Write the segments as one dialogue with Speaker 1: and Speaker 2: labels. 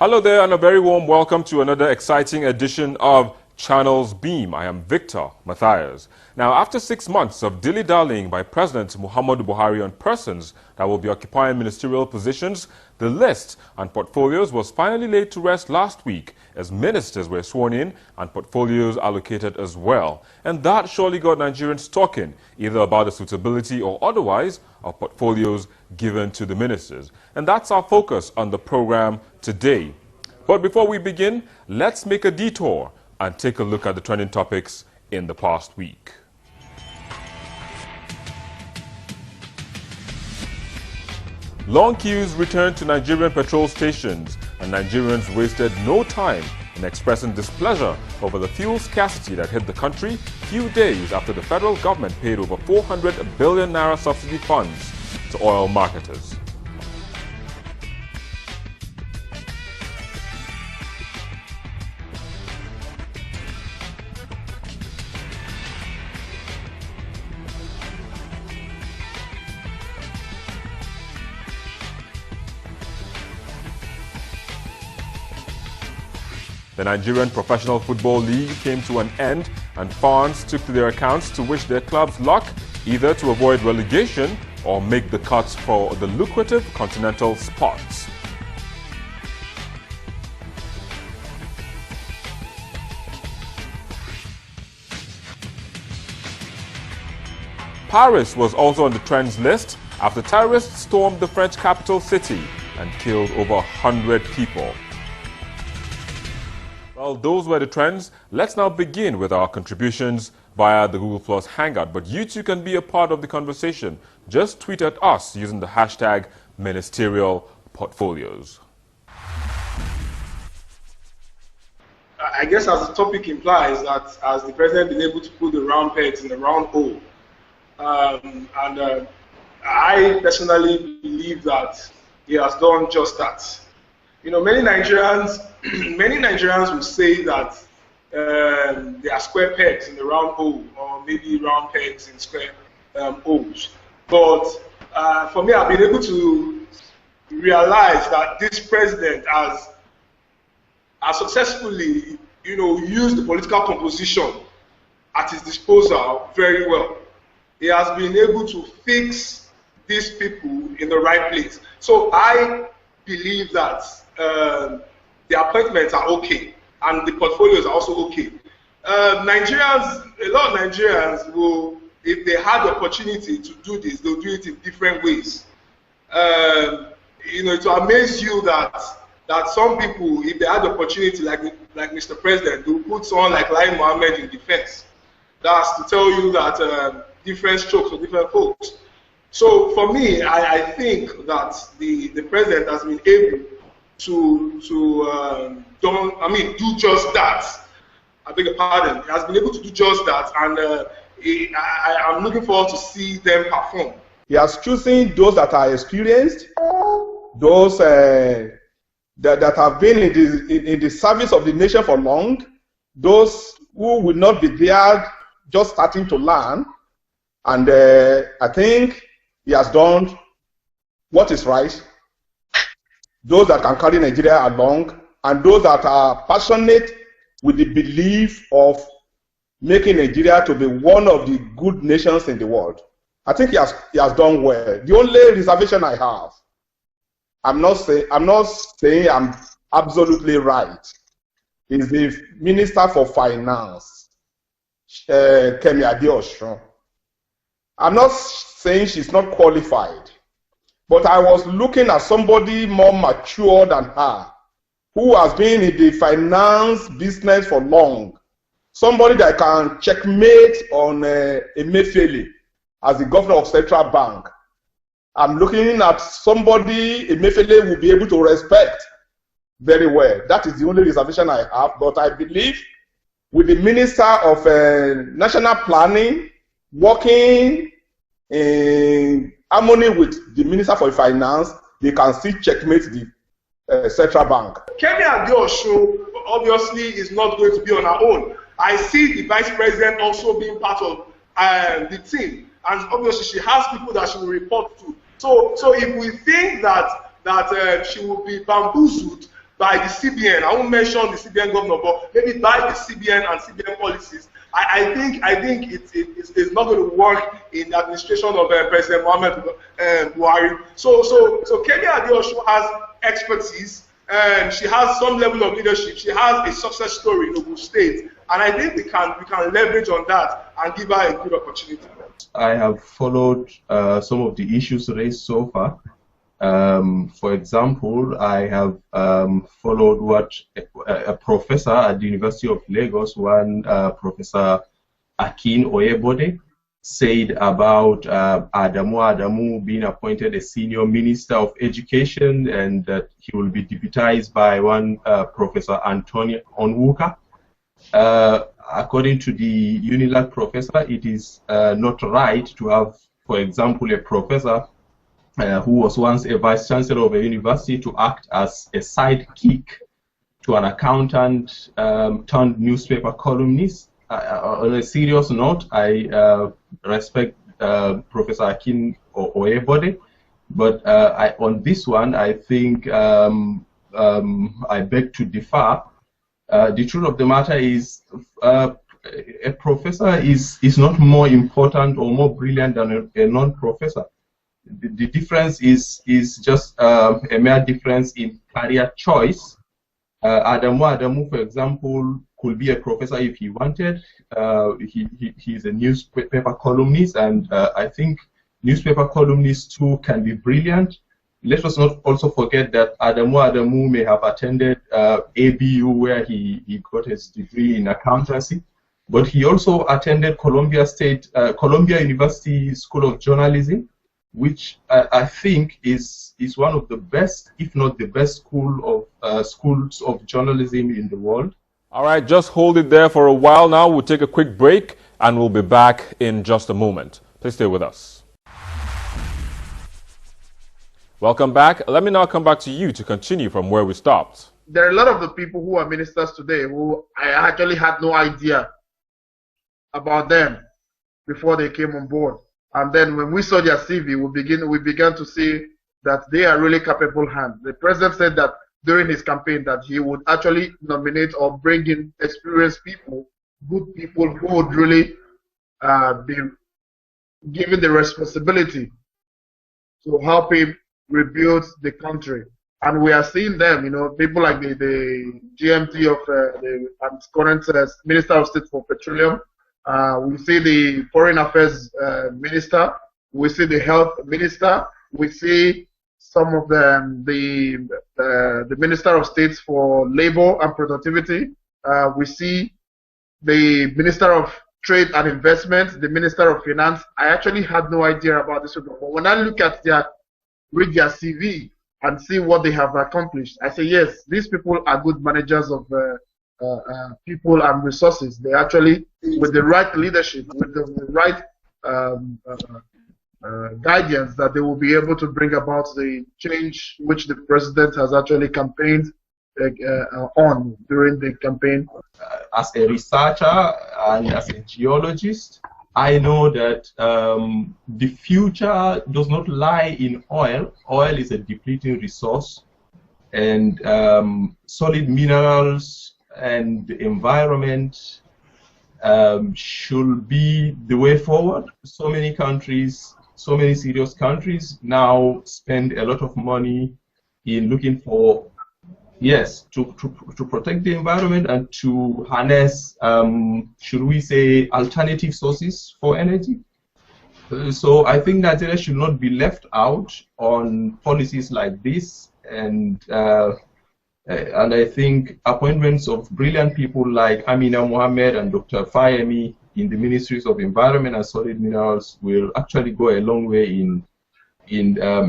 Speaker 1: Hello there and a very warm welcome to another exciting edition of Channels Beam. I am Victor Matthias. Now, after 6 months of dilly-dallying by President Muhammad Buhari on persons that will be occupying ministerial positions, the list and portfolios was finally laid to rest last week as ministers were sworn in and portfolios allocated as well. And that surely got Nigerians talking, either about the suitability or otherwise of portfolios given to the ministers. And that's our focus on the program today. But before we begin, let's make a detour and take a look at the trending topics in the past week. Long queues returned to Nigerian petrol stations, and Nigerians wasted no time in expressing displeasure over the fuel scarcity that hit the country few days after the federal government paid over 400 billion naira subsidy funds to oil marketers. The Nigerian Professional Football League came to an end and fans took to their accounts to wish their clubs luck, either to avoid relegation or make the cuts for the lucrative continental spots. Paris was also on the trends list after terrorists stormed the French capital city and killed over 100 people. Well, those were the trends. Let's now begin with our contributions via the Google Plus Hangout. But you too can be a part of the conversation. Just tweet at us using the hashtag ministerial portfolios.
Speaker 2: I guess as the topic implies that as the president been able to put the round pegs in the round hole, I personally believe that he has done just that. You know, many Nigerians will say that they are square pegs in the round hole, or maybe round pegs in square holes. But for me, I've been able to realize that this president has successfully, used the political composition at his disposal very well. He has been able to fix these people in the right place. So I believe that the appointments are okay, and the portfolios are also okay. A lot of Nigerians will, if they had the opportunity to do this, they'll do it in different ways. It will amaze you that some people, if they had the opportunity, like Mr. President, they'll put someone like Mohammed in defense. That's to tell you that different strokes for different folks. So for me, I think that the president has been able to do just that. I beg your pardon. He has been able to do just that, and I'm looking forward to see them perform.
Speaker 3: He has chosen those that are experienced, those that have been in the service of the nation for long, those who will not be there just starting to learn, and I think he has done what is right. Those that can carry Nigeria along, and those that are passionate with the belief of making Nigeria to be one of the good nations in the world. I think he has done well. The only reservation I have, I'm not saying I'm absolutely right, is the Minister for Finance, Kemi Adeosun. I'm not saying she's not qualified, but I was looking at somebody more mature than her, who has been in the finance business for long. Somebody that can checkmate on Emefiele as the governor of Central Bank. I'm looking at somebody Emefiele will be able to respect very well. That is the only reservation I have, but I believe with the Minister of National Planning working in harmony with the Minister for Finance, they can still checkmate the Central Bank.
Speaker 2: Kemi Adeosun obviously is not going to be on her own. I see the Vice President also being part of the team, and obviously she has people that she will report to. So if we think that she will be bamboozled by the CBN. I won't mention the CBN governor, but maybe by the CBN and CBN policies. I think it's not going to work in the administration of President Mohammed Buhari. So Kemi Adeosun has expertise, and she has some level of leadership. She has a success story in Ogun State, and I think we can leverage on that and give her a good opportunity.
Speaker 4: I have followed some of the issues raised so far. For example, I have followed what a professor at the University of Lagos, Professor Akin Oyebode, said about Adamu being appointed a senior minister of education, and that he will be deputized by one Professor Anthony Onwuka. According to the UNILAG professor, it is not right to have, for example, a professor who was once a vice chancellor of a university to act as a sidekick to an accountant turned newspaper columnist. On a serious note, I respect Professor Akin Oyebode, but on this one, I think I beg to differ. The truth of the matter is, a professor is not more important or more brilliant than a non-professor. The difference is just a mere difference in career choice. Adamu, for example, could be a professor if he wanted. He's a newspaper columnist, and I think newspaper columnists too can be brilliant. Let us not also forget that Adamu may have attended ABU, where he got his degree in accountancy, but he also attended Columbia University School of Journalism, which I think is one of the best, if not the best, schools of journalism in the world.
Speaker 1: All right, just hold it there for a while now. We'll take a quick break, and we'll be back in just a moment. Please stay with us. Welcome back. Let me now come back to you to continue from where we stopped.
Speaker 5: There are a lot of the people who are ministers today who I actually had no idea about them before they came on board. And then when we saw their CV, we began to see that they are really capable hands. The president said that during his campaign that he would actually nominate or bring in experienced people, good people who would really be given the responsibility to help him rebuild the country. And we are seeing them, people like the GMT of the current Minister of State for Petroleum. We see the Foreign Affairs Minister. We see the Health Minister. We see some of them, the Minister of State for Labor and Productivity. We see the Minister of Trade and Investment, the Minister of Finance. I actually had no idea about this, but when I look at read their CV and see what they have accomplished, I say, yes, these people are good managers of people and resources. They actually, with the right leadership, with the right guidance, that they will be able to bring about the change which the president has actually campaigned on during the campaign.
Speaker 4: As a researcher and as a geologist, I know that the future does not lie in oil. Oil is a depleting resource, and solid minerals and the environment should be the way forward. So many countries, so many serious countries now spend a lot of money in looking for, yes, to protect the environment and to harness, should we say, alternative sources for energy. So I think Nigeria should not be left out on policies like this, and I think appointments of brilliant people like Aminu Mohammed and Dr. Fayemi in the Ministries of Environment and Solid Minerals will actually go a long way in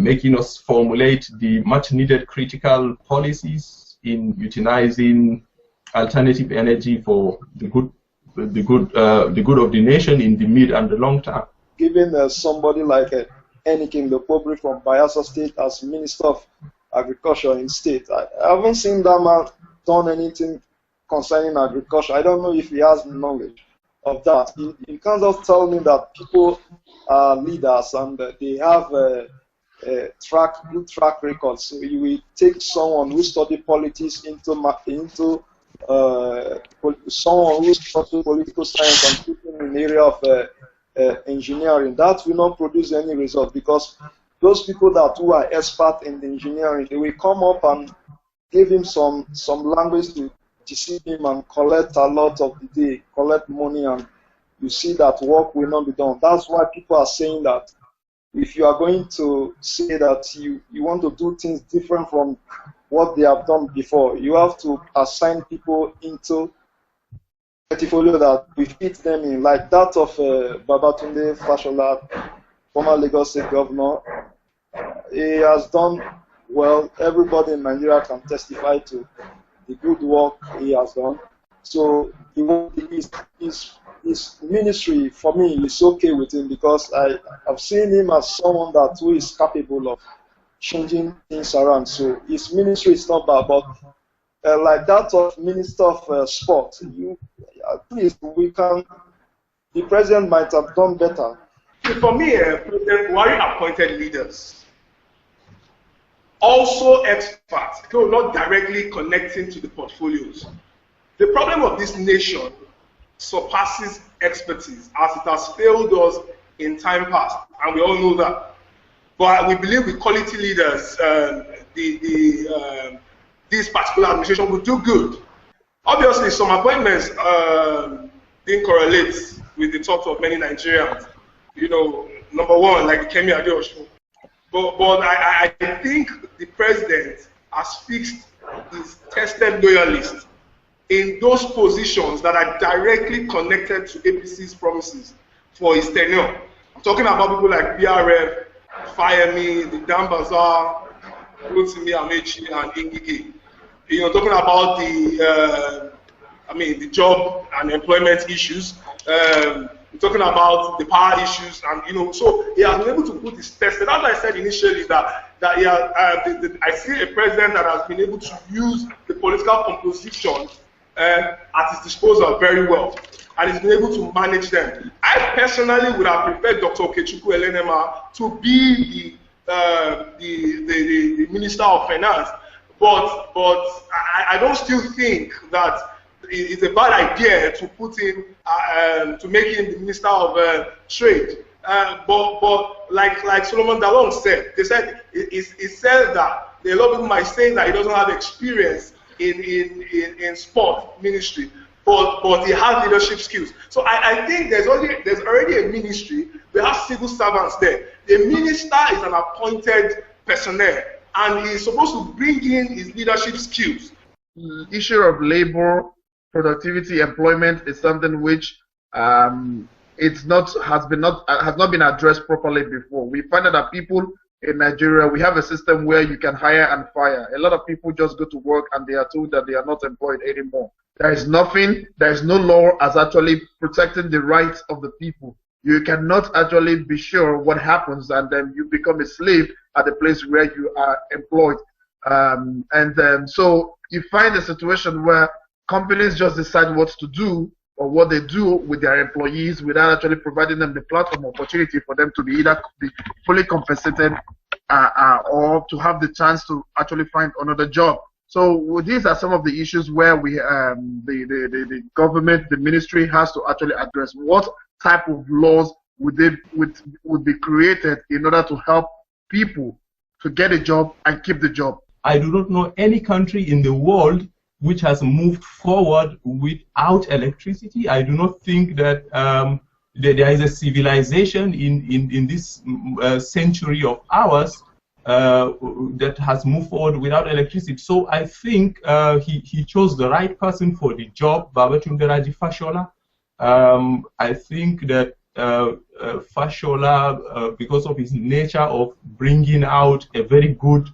Speaker 4: making us formulate the much needed critical policies in utilizing alternative energy for the good of the nation in the mid and the long term.
Speaker 6: Given somebody like Enikin Lokobri from Bayelsa State as Minister of Agriculture in state, I haven't seen that man done anything concerning agriculture. I don't know if he has knowledge of that. You can't just tell me that people are leaders and they have good track record. So you will take someone who studied politics into someone who studied political science and put him in the area of engineering. That will not produce any result, because those people who are expert in the engineering, they will come up and give him some language to deceive him and collect a lot of the day, collect money, and you see that work will not be done. That's why people are saying that if you are going to say that you want to do things different from what they have done before, you have to assign people into a portfolio that will fit them in, like that of Babatunde Fashola, former Lagos State Governor. He has done well. Everybody in Nigeria can testify to the good work he has done. So his ministry, for me, is okay with him, because I've seen him as someone who is capable of changing things around. So his ministry is not bad, but like that of Minister of Sport, at least the president might have done better.
Speaker 2: For me, President Buhari appointed leaders, also experts, though not directly connecting to the portfolios. The problem of this nation surpasses expertise, as it has failed us in time past, and we all know that. But we believe with quality leaders, this particular administration will do good. Obviously, some appointments didn't correlate with the thoughts of many Nigerians. You know, number one, like Kemi Adeosun. But I think the president has fixed his tested loyalists in those positions that are directly connected to APC's promises for his tenure. I'm talking about people like BRF, Fayemi, the Dan Bazaar, Rotimi Amechi, and Ingige. You know, talking about the job and employment issues. We're talking about the power issues, and so he has been able to put his test. As I said initially, that I see a president that has been able to use the political composition at his disposal very well, and he's been able to manage them. I personally would have preferred Dr. Okechukwu Elenema to be the Minister of Finance, but I don't still think that it's a bad idea to put him to make him the Minister of Trade. But like Solomon Dalong said, he said that a lot of people might say that he doesn't have experience in sport ministry, but he has leadership skills. So I think there's already a ministry. We have civil servants there. The minister is an appointed personnel, and he's supposed to bring in his leadership skills.
Speaker 5: The issue of labor, productivity, employment is something which has not been addressed properly before. We find that people in Nigeria, we have a system where you can hire and fire. A lot of people just go to work and they are told that they are not employed anymore. There is no law as actually protecting the rights of the people. You cannot actually be sure what happens, and then you become a slave at the place where you are employed. So you find a situation where companies just decide what to do or what they do with their employees without actually providing them the platform opportunity for them to be either be fully compensated or to have the chance to actually find another job. So these are some of the issues where we the government, the ministry has to actually address. What type of laws would be created in order to help people to get a job and keep the job?
Speaker 4: I do not know any country in the world which has moved forward without electricity. I do not think that there is a civilization in this century of ours that has moved forward without electricity. So I think he chose the right person for the job, Babatunde Raji Fashola. I think that Fashola, because of his nature of bringing out a very good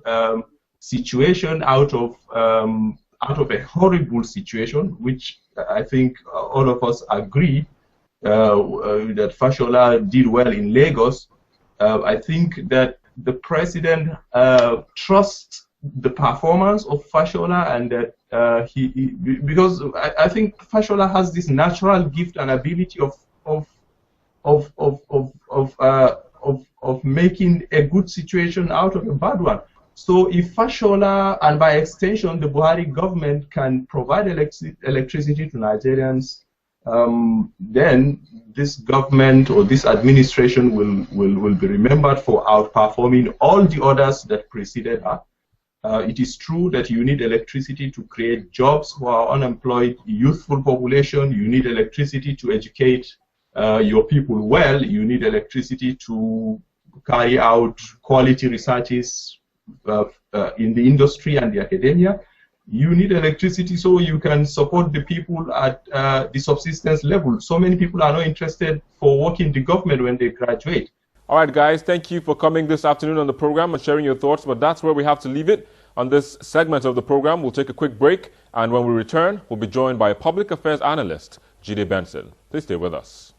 Speaker 4: situation out of a horrible situation, which I think all of us agree that Fashola did well in Lagos. I think that the president trusts the performance of Fashola, and that because I think Fashola has this natural gift and ability of of making a good situation out of a bad one. So if Fashola and by extension the Buhari government can provide electricity to Nigerians, then this government or this administration will be remembered for outperforming all the others that preceded her. It is true that you need electricity to create jobs for our unemployed youthful population. You need electricity to educate your people well. You need electricity to carry out quality researches in the industry and the academia. You need electricity so you can support the people at the subsistence level. So many people are not interested for working the government when they graduate.
Speaker 1: All right, guys, thank you for coming this afternoon on the program and sharing your thoughts, but that's where we have to leave it on this segment of the program. We'll take a quick break, and when we return, we'll be joined by a public affairs analyst, Jide Benson. Please stay with us.